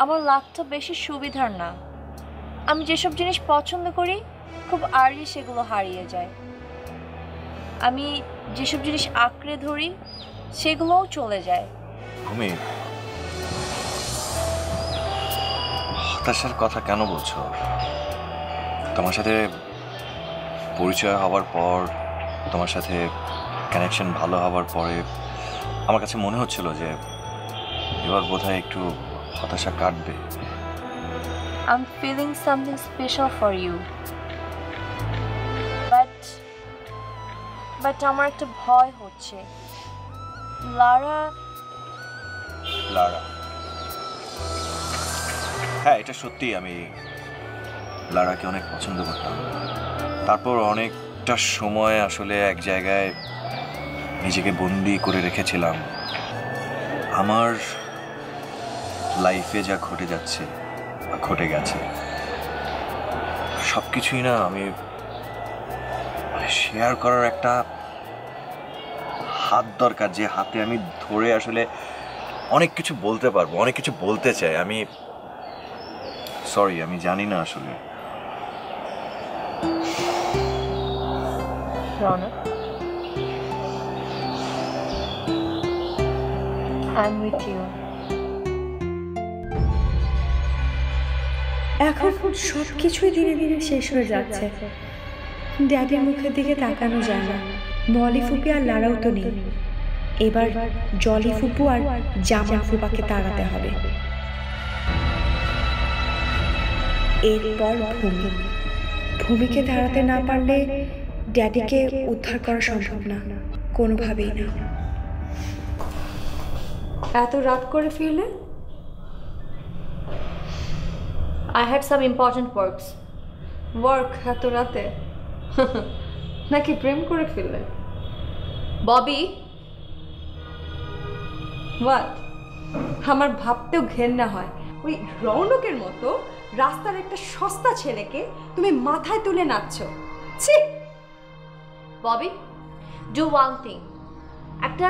আমার লাকটা বেশি সুবিধার না। আমি যেসব জিনিস পছন্দ করি খুব আর্লি সেগুলো হারিয়ে যায়। আমি যেসব জিনিস আঁকড়ে ধরি সেগুলোও চলে যায়। ভূমি, হতাশার কথা কেন বলছো? তোমার সাথে পরিচয় হওয়ার পর, তোমার সাথে কানেকশন ভালো হওয়ার পরে আমার কাছে মনে হচ্ছিল যে এবার বোধহয় একটু হতাশা কাটবে। I'm feeling something special for you. But আমার একটা ভয় হচ্ছে। লারা হ্যাঁ, এটা সত্যি, আমি লারাকে অনেক পছন্দ করতাম। তারপর অনেকটা সময় আসলে এক জায়গায় নিজেকে বন্দি করে রেখেছিলাম। আমার লাইফে যা ঘটে যাচ্ছে বা ঘটে গেছে সব কিছুই না আমি শেয়ার করার একটা হাত দরকার, যে হাতে আমি ধরে আসলে অনেক কিছু বলতে পারবো, অনেক কিছু বলতে চাই। আমি সরি, আমি জানি না আসলে। Rounak, I'm with you. এখন সব কিছুই ধীরে ধীরে শেষ হয়ে যাচ্ছে। ড্যাডির মুখের দিকে তাকানো যায় না। মলি ফুপি আর লারাও তো নেই। এবার জলি ফুপু আর জামান ফুপাকে তাড়াতে হবে। এরপর ভূমিকে তাড়াতে না পারলে ড্যাডিকে উদ্ধার করা সম্ভব না, কোনোভাবেই না। এত রাত করে ফিরলে? I had some important work এত রাতে? নাকি প্রেম করে ফেললে? ববি, হোয়াট? আমার ভাবতেও ঘেন্না হয়, ওই রৌনকের মতো রাস্তার একটা সস্তা ছেলেকে তুমি মাথায় তুলে নাচছো। ছি! Bobby, do one thing. একটা